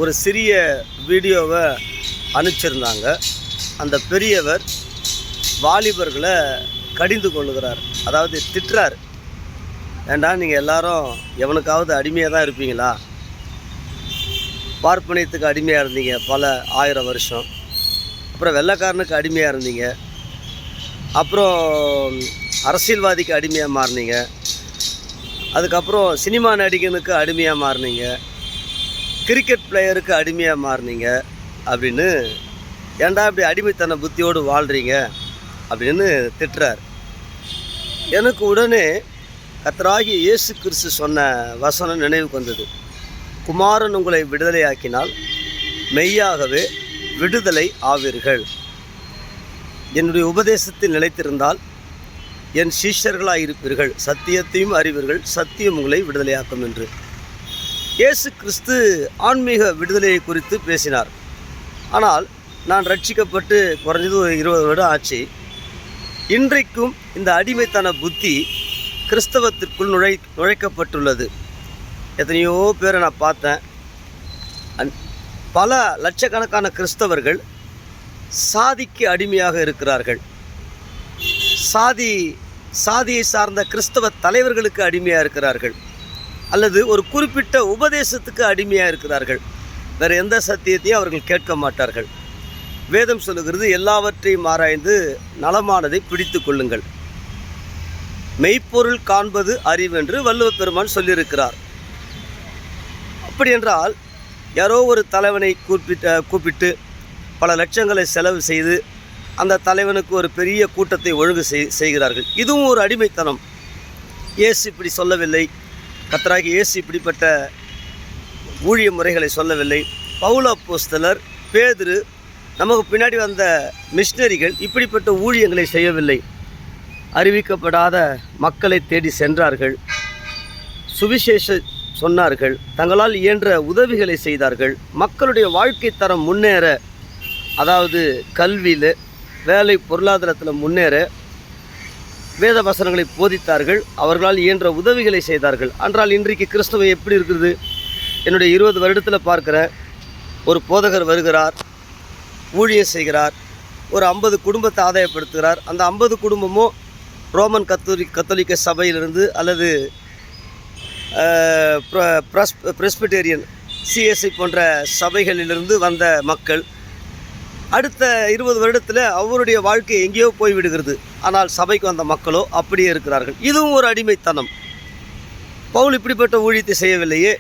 ஒரு சிறிய வீடியோவை அனுப்பிச்சிருந்தாங்க. அந்த பெரியவர் வாலிபர்களை கடிந்து கொள்ளுகிறார், அதாவது திட்டுறார். ஏண்டா நீங்கள் எல்லாரும் எவனுக்காவது அடிமையாக தான் இருப்பீங்களா? பார்ப்பனியத்துக்கு அடிமையாக இருந்தீங்க பல 1000 வருஷம், அப்புறம் வெள்ளைக்காரனுக்கு அடிமையாக இருந்தீங்க, அப்புறம் அரசியல்வாதிக்கு அடிமையாக மாறினீங்க, அதுக்கப்புறம் சினிமா நடிகனுக்கு அடிமையாக மாறினீங்க, கிரிக்கெட் பிளேயருக்கு அடிமையாக மாறினீங்க அப்படின்னு ஏண்டா இப்படி அடிமைத்தன புத்தியோடு வாழ்கிறீங்க அப்படின்னு திட்டுறார். எனக்கு உடனே கர்த்தராகிய இயேசு கிறிஸ்து சொன்ன வசனம் நினைவுக்கு வந்தது. குமாரன் உங்களை விடுதலையாக்கினால் மெய்யாகவே விடுதலை ஆவீர்கள். என்னுடைய உபதேசத்தில் நிலைத்திருந்தால் என் சீஷர்களாக இருப்பீர்கள், சத்தியத்தையும் அறிவீர்கள், சத்தியம் உங்களை விடுதலையாக்கும் என்று இயேசு கிறிஸ்து ஆன்மீக விடுதலையை குறித்து பேசினார். ஆனால் நான் ரட்சிக்கப்பட்டு குறைஞ்சது ஒரு 20 வருடம் ஆச்சு. இன்றைக்கும் இந்த அடிமைத்தன புத்தி கிறிஸ்தவத்திற்குள் நுழைக்கப்பட்டுள்ளது. எத்தனையோ பேரை நான் பார்த்தேன். பல லட்சக்கணக்கான கிறிஸ்தவர்கள் சாதிக்கு அடிமையாக இருக்கிறார்கள். சாதியை சார்ந்த கிறிஸ்தவ தலைவர்களுக்கு அடிமையாக இருக்கிறார்கள், அல்லது ஒரு குறிப்பிட்ட உபதேசத்துக்கு அடிமையாக இருக்கிறார்கள். வேறு எந்த சத்தியத்தையும் அவர்கள் கேட்க மாட்டார்கள். வேதம் சொல்லுகிறது, எல்லாவற்றையும் ஆராய்ந்து நலமானதை பிடித்து கொள்ளுங்கள், மெய்ப்பொருள் காண்பது அறிவென்று வள்ளுவ பெருமான் சொல்லியிருக்கிறார். அப்படி என்றால் யாரோ ஒரு தலைவனை கூப்பிட்டு பல லட்சங்களை செலவு செய்து அந்த தலைவனுக்கு ஒரு பெரிய கூட்டத்தை ஒழுங்கு செய்கிறார்கள். இதுவும் ஒரு அடிமைத்தனம். இயேசு இப்படி சொல்லவில்லை. கர்த்தராகிய இயேசு இப்படிப்பட்ட ஊழிய முறைகளை சொல்லவில்லை. பவுல் அப்போஸ்தலர், பேதுரு, நமக்கு பின்னாடி வந்த மிஷினரிகள் இப்படிப்பட்ட ஊழியங்களை செய்யவில்லை. அறிவிக்கப்படாத மக்களை தேடி சென்றார்கள், சுவிசேஷ சொன்னார்கள், தங்களால் இயன்ற உதவிகளை செய்தார்கள். மக்களுடைய வாழ்க்கை தரம் முன்னேற, அதாவது கல்வியில், வேலை, பொருளாதாரத்தில் முன்னேற வேத வசனங்களை போதித்தார்கள். அவர்களால் இயன்ற உதவிகளை செய்தார்கள். என்றால் இன்றைக்கு கிறிஸ்தவம் எப்படி இருக்குது? என்னுடைய 20 வருடத்தில் பார்க்குற ஒரு போதகர் வருகிறார், ஊழியம் செய்கிறார், ஒரு 50 குடும்பத்தை ஆதாயப்படுத்துகிறார். அந்த 50 குடும்பமும் ரோமன் கத்தோலிக்க சபையிலிருந்து அல்லது பிரெஸ்பிட்டேரியன், சிஎஸ்ஐ போன்ற சபைகளிலிருந்து வந்த மக்கள். அடுத்த 20 வருடத்தில் அவருடைய வாழ்க்கை எங்கேயோ போய்விடுகிறது. ஆனால் சபைக்கு வந்த மக்களோ அப்படியே இருக்கிறார்கள். இதுவும் ஒரு அடிமைத்தனம். பவுல் இப்படிப்பட்ட ஊழியத்தை செய்யவில்லையே,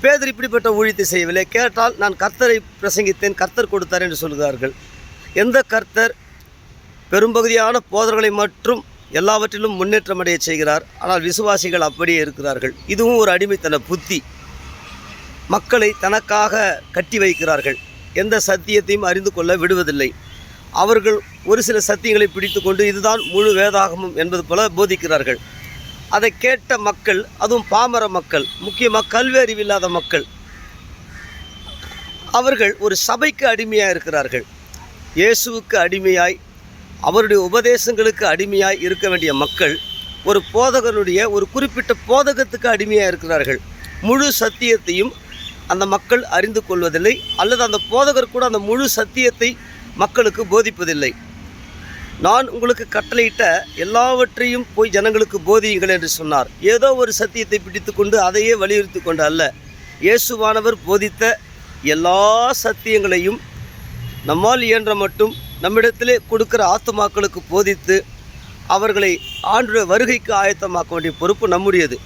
பேதுரு இப்படிப்பட்ட ஊழியத்தை செய்யவில்லை. கேட்டால் நான் கர்த்தரை பிரசங்கித்தேன், கர்த்தர் கொடுத்தார் என்று சொல்கிறார்கள். எந்த கர்த்தர் பெரும்பகுதியான போதர்களை மற்றும் எல்லாவற்றிலும் முன்னேற்றமடைய செய்கிறார்? ஆனால் விசுவாசிகள் அப்படியே இருக்கிறார்கள். இதுவும் ஒரு அடிமைத்தன புத்தி. மக்களை தனக்காக கட்டி வைக்கிறார்கள். எந்த சத்தியத்தையும் அறிந்து கொள்ள விடுவதில்லை. அவர்கள் ஒரு சில சத்தியங்களை பிடித்து கொண்டு இதுதான் முழு வேதாகமம் என்பது போல போதிக்கிறார்கள். அதை கேட்ட மக்கள், அதுவும் பாமர மக்கள், முக்கியமாக கல்வி அறிவில்லாத மக்கள், அவர்கள் ஒரு சபைக்கு அடிமையாக இருக்கிறார்கள். இயேசுவுக்கு அடிமையாய், அவருடைய உபதேசங்களுக்கு அடிமையாய் இருக்க வேண்டிய மக்கள் ஒரு போதகனுடைய ஒரு குறிப்பிட்ட போதகத்துக்கு அடிமையாக இருக்கிறார்கள். முழு சத்தியத்தையும் அந்த மக்கள் அறிந்து கொள்வதில்லை, அல்லது அந்த போதகர் கூட அந்த முழு சத்தியத்தை மக்களுக்கு போதிப்பதில்லை. நான் உங்களுக்கு கட்டளையிட்ட எல்லாவற்றையும் போய் ஜனங்களுக்கு போதியுங்கள் என்று சொன்னார். ஏதோ ஒரு சத்தியத்தை பிடித்து கொண்டு அதையே வலியுறுத்தி கொண்டு அல்ல, இயேசுவானவர் போதித்த எல்லா சத்தியங்களையும் நம்மால் இயன்ற மட்டும் நம்மிடத்திலே கொடுக்கிற ஆத்துமாக்களுக்கு போதித்து அவர்களை ஆண்டுடைய வருகைக்கு ஆயத்தமாக்க வேண்டிய பொறுப்பு நம்முடையது.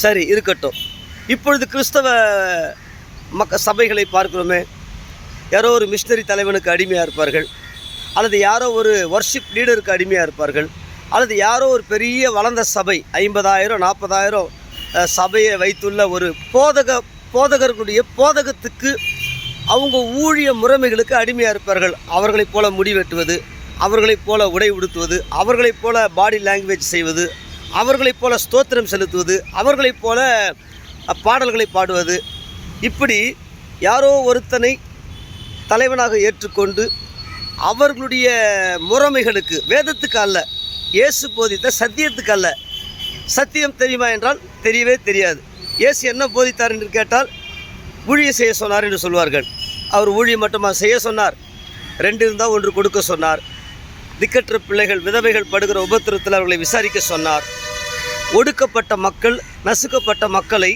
சரி, இருக்கட்டும். இப்பொழுது கிறிஸ்தவ சபைகளை பார்க்கிறோமே, யாரோ ஒரு மிஷினரி தலைவனுக்கு அடிமையாக இருப்பார்கள், அல்லது யாரோ ஒரு வர்ஷிப் லீடருக்கு அடிமையாக இருப்பார்கள், அல்லது யாரோ ஒரு பெரிய வளர்ந்த சபை 50,000 40,000 சபையை வைத்துள்ள ஒரு போதகர்களுடைய போதகத்துக்கு அவங்க ஊழிய முறைமைகளுக்கு அடிமையாக இருப்பார்கள். அவர்களைப் போல முடி வெட்டுவது, அவர்களைப் போல உடை உடுத்துவது, அவர்களைப் போல பாடி லாங்குவேஜ் செய்வது, அவர்களைப் போல ஸ்தோத்திரம் செலுத்துவது, அவர்களைப் போல பாடல்களை பாடுவது, இப்படி யாரோ ஒருத்தனை தலைவனாக ஏற்றுக்கொண்டு அவர்களுடைய முறைமைகளுக்கு, வேதத்துக்கு அல்ல, இயேசு போதித்த சத்தியத்துக்கு அல்ல. சத்தியம் தெரியுமா என்றால் தெரியவே தெரியாது. இயேசு என்ன போதித்தார் என்று கேட்டால் ஊழியம் செய்ய சொன்னார் என்று சொல்வார்கள். அவர் ஊழியம் மட்டுமா செய்ய சொன்னார்? 2 இருந்தால் 1 கொடுக்க சொன்னார். திக்கற்ற பிள்ளைகள் விதவைகள் படுகிற உபத்திரத்தில் அவர்களை விசாரிக்க சொன்னார். ஒடுக்கப்பட்ட மக்கள் நசுக்கப்பட்ட மக்களை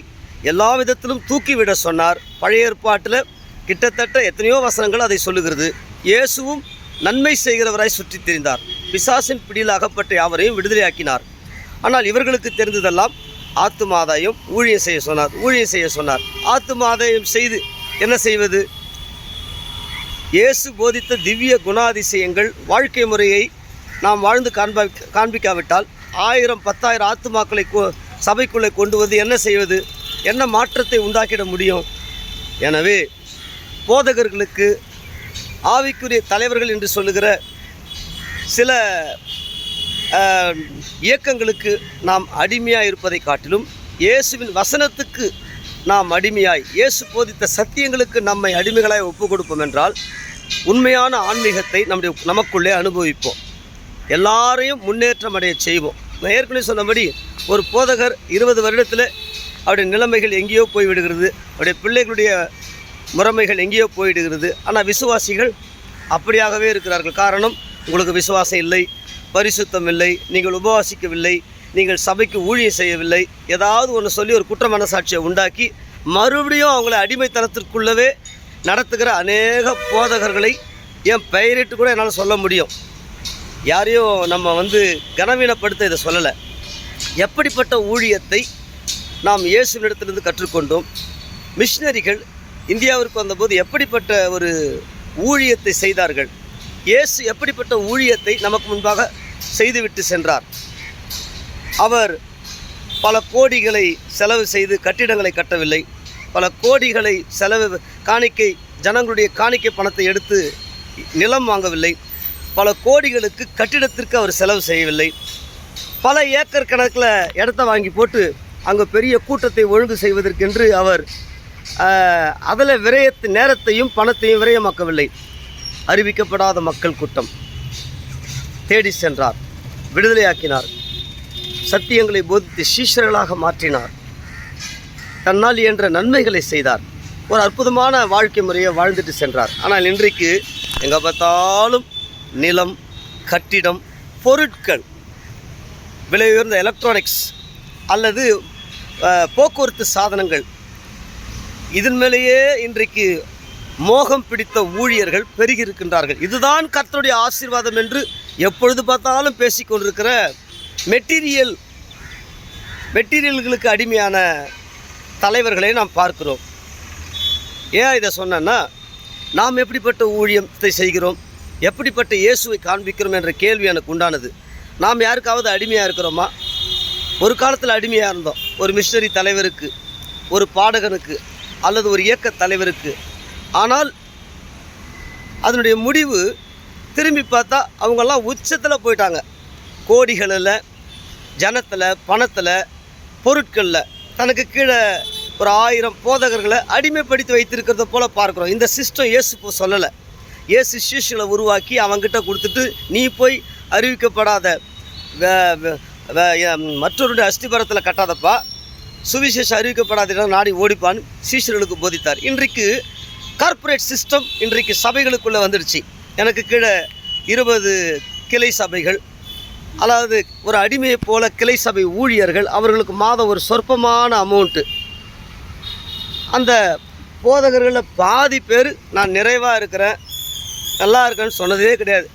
எல்லா விதத்திலும் தூக்கிவிட சொன்னார். பழைய ஏற்பாட்டில் கிட்டத்தட்ட எத்தனையோ வசனங்கள் அதை சொல்லுகிறது. இயேசுவும் நன்மை செய்கிறவராய் சுற்றி திரிந்தார். பிசாசின் பிடியில் அகப்பட்ட யாவரையும் விடுதலையாக்கினார். ஆனால் இவர்களுக்கு தெரிந்ததெல்லாம் ஆத்துமாதாயம் ஊழியம் செய்ய சொன்னார். ஆத்துமாதாயம் செய்து என்ன செய்வது? இயேசு போதித்த திவ்ய குணாதிசயங்கள் வாழ்க்கை முறையை நாம் வாழ்ந்து காண்பிக்காவிட்டால் 1000 10,000 ஆத்துமாக்களை சபைக்குள்ளே கொண்டு வந்து என்ன செய்வது? என்ன மாற்றத்தை உண்டாக்கிட முடியும்? எனவே போதகர்களுக்கு ஆவிக்குரிய தலைவர்கள் என்று சொல்லுகிற சில இயக்கங்களுக்கு நாம் அடிமையாக இருப்பதை காட்டிலும் இயேசுவின் வசனத்துக்கு நாம் அடிமையாய் இயேசு போதித்த சத்தியங்களுக்கு நம்மை அடிமைகளாய் ஒப்பு கொடுப்போம் என்றால் உண்மையான ஆன்மீகத்தை நமக்குள்ளே அனுபவிப்போம். எல்லாரையும் முன்னேற்றம் அடைய செய்வோம். நான் ஏற்கனவே சொன்னபடி ஒரு போதகர் 20 வருடத்தில் அவருடைய நிலைமைகள் எங்கேயோ போய்விடுகிறது, அவருடைய பிள்ளைகளுடைய முறைமைகள் எங்கேயோ போயிடுகிறது. ஆனால் விசுவாசிகள் அப்படியாகவே இருக்கிறார்கள். காரணம், உங்களுக்கு விசுவாசம் இல்லை, பரிசுத்தம் இல்லை, நீங்கள் உபவாசிக்கவில்லை, நீங்கள் சபைக்கு ஊழியம் செய்யவில்லை, ஏதாவது ஒன்று சொல்லி ஒரு குற்ற மனசாட்சியை உண்டாக்கி மறுபடியும் அவங்கள அடிமைத்தனத்திற்குள்ளவே நடத்துகிற அநேக போதகர்களை என் பெயரிட்டு கூட என்னால் சொல்ல முடியும். யாரையும் நம்ம கனவீனப்படுத்த இதை சொல்லலை. எப்படிப்பட்ட ஊழியத்தை நாம் இயேசுவினிடத்திலிருந்து கற்றுக்கொண்டோம்? மிஷினரிகள் இந்தியாவிற்கு வந்தபோது எப்படிப்பட்ட ஒரு ஊழியத்தை செய்தார்கள்? இயேசு எப்படிப்பட்ட ஊழியத்தை நமக்கு முன்பாக செய்துவிட்டு சென்றார்? அவர் பல கோடிகளை செலவு செய்து கட்டிடங்களை கட்டவில்லை. பல கோடிகளை ஜனங்களுடைய காணிக்கை பணத்தை எடுத்து நிலம் வாங்கவில்லை. பல கோடிகளுக்கு கட்டிடத்திற்கு அவர் செலவு செய்யவில்லை. பல ஏக்கர் கணக்கில் இடத்த வாங்கி போட்டு அங்கே பெரிய கூட்டத்தை ஒழுங்கு செய்வதற்கென்று அவர் அதில் நேரத்தையும் பணத்தையும் விரயமாக்கவில்லை. அறிவிக்கப்படாத மக்கள் கூட்டம் தேடி சென்றார், விடுதலையாக்கினார், சத்தியங்களை போதித்து சீஷர்களாக மாற்றினார், தன்னால் என்ற நன்மைகளை செய்தார். ஒரு அற்புதமான வாழ்க்கை முறையை வாழ்ந்துட்டு சென்றார். ஆனால் இன்றைக்கு எங்கே பார்த்தாலும் நிலம், கட்டிடம், பொருட்கள், விலை உயர்ந்த எலக்ட்ரானிக்ஸ் அல்லது போக்குவரத்து சாதனங்கள், இதன் மேலேயே இன்றைக்கு மோகம் பிடித்த ஊழியர்கள் பெருகி இருக்கின்றார்கள். இதுதான் கர்த்தருடைய ஆசீர்வாதம் என்று எப்பொழுது பார்த்தாலும் பேசிக்கொண்டிருக்கிற மெட்டீரியல்களுக்கு அடிமையான தலைவர்களை நாம் பார்க்கிறோம். ஏன் இதை சொன்னேன்னா, நாம் எப்படிப்பட்ட ஊழியத்தை செய்கிறோம், எப்படிப்பட்ட இயேசுவை காண்பிக்கிறோம் என்ற கேள்வி எனக்கு உண்டானது. நாம் யாருக்காவது அடிமையாக இருக்கிறோமா? ஒரு காலத்தில் அடிமையாக இருந்தோம். ஒரு மிஷனரி தலைவருக்கு, ஒரு பாடகனுக்கு அல்லது ஒரு இயக்க தலைவருக்கு. ஆனால் அதனுடைய முடிவு திரும்பி பார்த்தா அவங்கெல்லாம் உச்சத்தில் போயிட்டாங்க. கோடிகளில், ஜனத்தில், பணத்தில், பொருட்களில் தனக்கு கீழே ஒரு 1000 போதகர்களை அடிமைப்படுத்தி வைத்திருக்கிறத போல் பார்க்குறோம். இந்த சிஸ்டம் இயேசு சொல்லலை. இயேசு சிஷ்யர்களை உருவாக்கி அவங்ககிட்ட கொடுத்துட்டு, நீ போய் அறிவிக்கப்படாத மற்றொருடைய அஸ்திபரத்தில் கட்டாதப்பா, சுவிசேஷம் அறிவிக்கப்படாத இடம் நாடி ஓடிப்பான்னு சீஷர்களுக்கு போதித்தார். இன்றைக்கு கார்ப்பரேட் சிஸ்டம் இன்றைக்கு சபைகளுக்குள்ளே வந்துடுச்சு. எனக்கு கீழே 20 கிளை சபைகள், அதாவது ஒரு அடிமையை போல கிளை சபை ஊழியர்கள், அவர்களுக்கு மாதம் ஒரு சொற்பமான அமௌண்ட்டு. அந்த போதகர்களில் பாதி பேர் நான் நிறைவாக இருக்கிறேன், நல்லா இருக்கேன்னு சொன்னதே கிடையாது.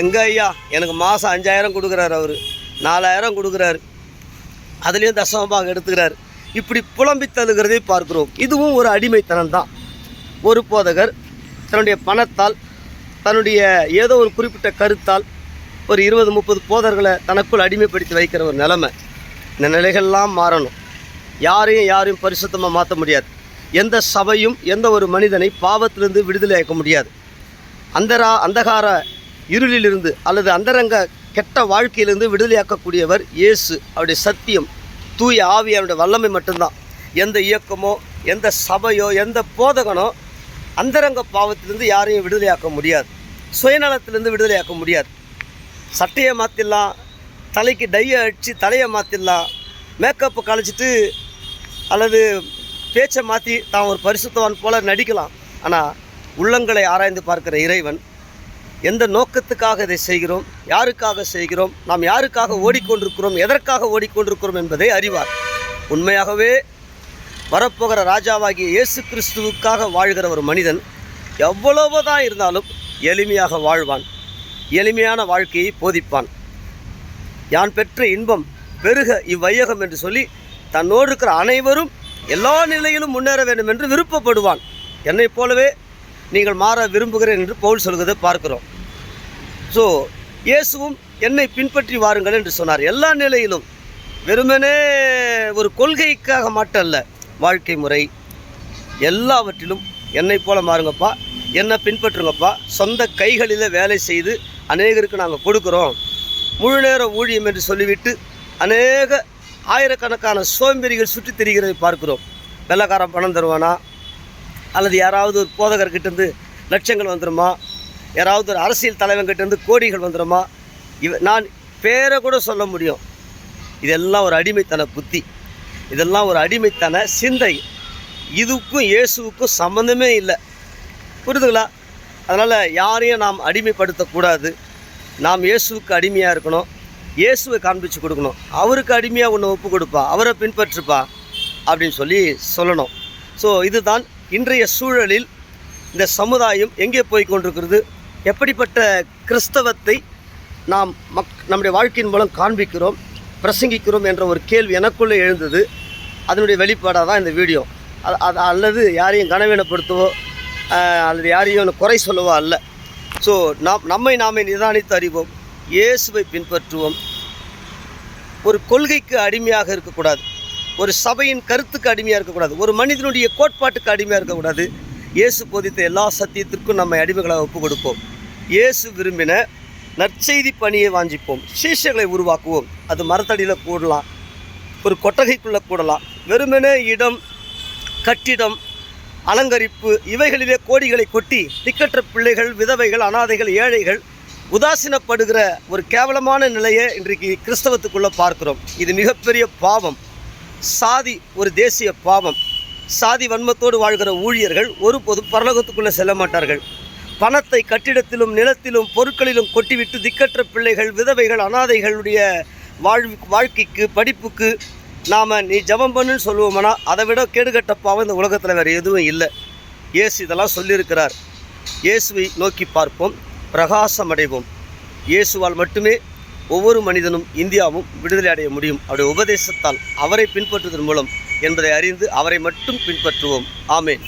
எங்கள் ஐயா எனக்கு மாதம் 5000 கொடுக்குறாரு, அவர் 4000 கொடுக்குறாரு, அதுலேயும் தசமபாகம் எடுத்துக்கிறார். இப்படி புலம்பி தழுகிறதை பார்க்கிறோம். இதுவும் ஒரு அடிமைத்தனம் தான். ஒரு போதகர் தன்னுடைய பணத்தால், தன்னுடைய ஏதோ ஒரு குறிப்பிட்ட கருத்தால் ஒரு 20-30 போதர்களை தனக்குள் அடிமைப்படுத்தி வைக்கிற ஒரு நிலைமை. இந்த நிலைகள்லாம் மாறணும். யாரையும் பரிசுத்தமாக மாற்ற முடியாது. எந்த சபையும் எந்த ஒரு மனிதனை பாவத்திலிருந்து விடுதலையாக்க முடியாது. அந்தகார இருளிலிருந்து அல்லது அந்தரங்க கெட்ட வாழ்க்கையிலிருந்து விடுதலையாக்கக்கூடியவர் இயேசு. அவருடைய சத்தியம், தூய ஆவி, அவருடைய வல்லமை மட்டும்தான். எந்த இயக்கமோ, எந்த சபையோ, எந்த போதகனோ அந்தரங்க பாவத்திலிருந்து யாரையும் விடுதலையாக்க முடியாது. சுயநலத்திலிருந்து விடுதலையாக்க முடியாது. சட்டையை மாற்றிடலாம், தலைக்கு டையை அடித்து தலையை மாற்றிடலாம், மேக்கப்பு கழிச்சிட்டு அல்லது பேச்சை மாற்றி தான் ஒரு பரிசுத்தவான் போல நடிக்கலாம். ஆனால் உள்ளங்களை ஆராய்ந்து பார்க்கிற இறைவன் எந்த நோக்கத்துக்காக இதை செய்கிறோம், யாருக்காக செய்கிறோம், நாம் யாருக்காக ஓடிக்கொண்டிருக்கிறோம், எதற்காக ஓடிக்கொண்டிருக்கிறோம் என்பதை அறிவார். உண்மையாகவே வரப்போகிற ராஜாவாகிய இயேசு கிறிஸ்துவுக்காக வாழ்கிற ஒரு மனிதன் எவ்வளவுதான் இருந்தாலும் எளிமையாக வாழ்வான், எளிமையான வாழ்க்கையை போதிப்பான். யான் பெற்ற இன்பம் பெருக இவ்வையகம் என்று சொல்லி தன்னோடு இருக்கிற அனைவரும் எல்லா நிலையிலும் முன்னேற வேண்டும் என்று விருப்பப்படுவான். என்னைப் போலவே நீங்கள் மாற விரும்புகிறேன் என்று பவுல் சொல்கிறதை பார்க்கிறோம். ஸோ இயேசுவும் என்னை பின்பற்றி வாருங்கள் என்று சொன்னார். எல்லா நிலையிலும் வெறுமனே ஒரு கொள்கைக்காக மட்டுமல்ல, வாழ்க்கை முறை எல்லாவற்றிலும் என்னை போல மாறுங்கப்பா, என்னை பின்பற்றுங்கப்பா. சொந்த கைகளில் வேலை செய்து அநேகருக்கு நாங்கள் கொடுக்குறோம், முழு நேர ஊழியம் என்று சொல்லிவிட்டு அநேக ஆயிரக்கணக்கான சோம்பேறிகள் சுற்றி திரிகிறதை பார்க்கிறோம். வெள்ளக்காரன் பணம் தருவானா, அல்லது யாராவது ஒரு போதகர்கிட்டேருந்து லட்சங்கள் வந்துடுமா, யாராவது ஒரு அரசியல் தலைவன்கிட்டேருந்து கோடிகள் வந்துடுமா, நான் பேரை கூட சொல்ல முடியும். இதெல்லாம் ஒரு அடிமைத்தன புத்தி, இதெல்லாம் ஒரு அடிமைத்தன சிந்தை. இதுக்கும் இயேசுவுக்கும் சம்மந்தமே இல்லை. புரியுதுங்களா? அதனால் யாரையும் நாம் அடிமைப்படுத்தக்கூடாது. நாம் இயேசுவுக்கு அடிமையாக இருக்கணும், இயேசுவை காண்பிச்சு கொடுக்கணும். அவருக்கு அடிமையாக ஒன்று ஒப்பு கொடுப்பா, அவரை பின்பற்றுப்பா அப்படின்னு சொல்லணும். ஸோ இதுதான் இன்றைய சூழலில் இந்த சமுதாயம் எங்கே போய் கொண்டிருக்கிறது, எப்படிப்பட்ட கிறிஸ்தவத்தை நாம் நம்முடைய வாழ்க்கையின் மூலம் காண்பிக்கிறோம், பிரசங்கிக்கிறோம் என்ற ஒரு கேள்வி எனக்குள்ளே எழுந்தது. அதனுடைய வெளிப்பாடாக தான் இந்த வீடியோ. அது அல்லது யாரையும் கனவீனப்படுத்தவோ அல்லது யாரையும் குறை சொல்லவோ அல்ல. ஸோ நம்மை நிதானித்து அறிவோம், இயேசுவை பின்பற்றுவோம். ஒரு கொள்கைக்கு அடிமையாக இருக்கக்கூடாது, ஒரு சபையின் கருத்துக்கு அடிமையாக இருக்கக்கூடாது, ஒரு மனிதனுடைய கோட்பாட்டுக்கு அடிமையாக இருக்கக்கூடாது. இயேசு போதித்த எல்லா சத்தியத்திற்கும் நம்மை அடிமைகளாக ஒப்புக் கொடுப்போம். இயேசு விரும்பின நற்செய்தி பணியை வாஞ்சிப்போம். சீஷர்களை உருவாக்குவோம். அது மரத்தடியில் கூடலாம், ஒரு கொட்டகைக்குள்ளே கூடலாம். வெறுமனே இடம், கட்டிடம், அலங்கரிப்பு இவைகளிலே கோடிகளை கொட்டி திக்கற்ற பிள்ளைகள், விதவைகள், அனாதைகள், ஏழைகள் உதாசீனப்படுகிற ஒரு கேவலமான நிலையை இன்றைக்கு கிறிஸ்தவத்துக்குள்ளே பார்க்கிறோம். இது மிகப்பெரிய பாவம். சாதி ஒரு தேசிய பாவம். சாதி வன்மத்தோடு வாழ்கிற ஊழியர்கள் ஒருபோதும் பரலோகத்துக்குள்ளே செல்ல மாட்டார்கள். பணத்தை கட்டிடத்திலும் நிலத்திலும் பொருட்களிலும் கொட்டிவிட்டு திக்கற்ற பிள்ளைகள், விதவைகள், அனாதைகளுடைய வாழ்க்கைக்கு, படிப்புக்கு நாம் நீ ஜெபம் பண்ணுன்னு சொல்லுவோம்னா அதை விட கேடுகட்ட பாவம் இந்த உலகத்தில் வேறு எதுவும் இல்லை. இயேசு இதெல்லாம் சொல்லியிருக்கிறார். இயேசுவை நோக்கி பார்ப்போம், பிரகாசம் அடைவோம். இயேசுவால் மட்டுமே ஒவ்வொரு மனிதனும் இந்தியாவும் விடுதலை அடைய முடியும், அவருடைய உபதேசத்தால், அவரை பின்பற்றுவதன் மூலம் என்பதை அறிந்து அவரை மட்டும் பின்பற்றுவோம். ஆமேன்.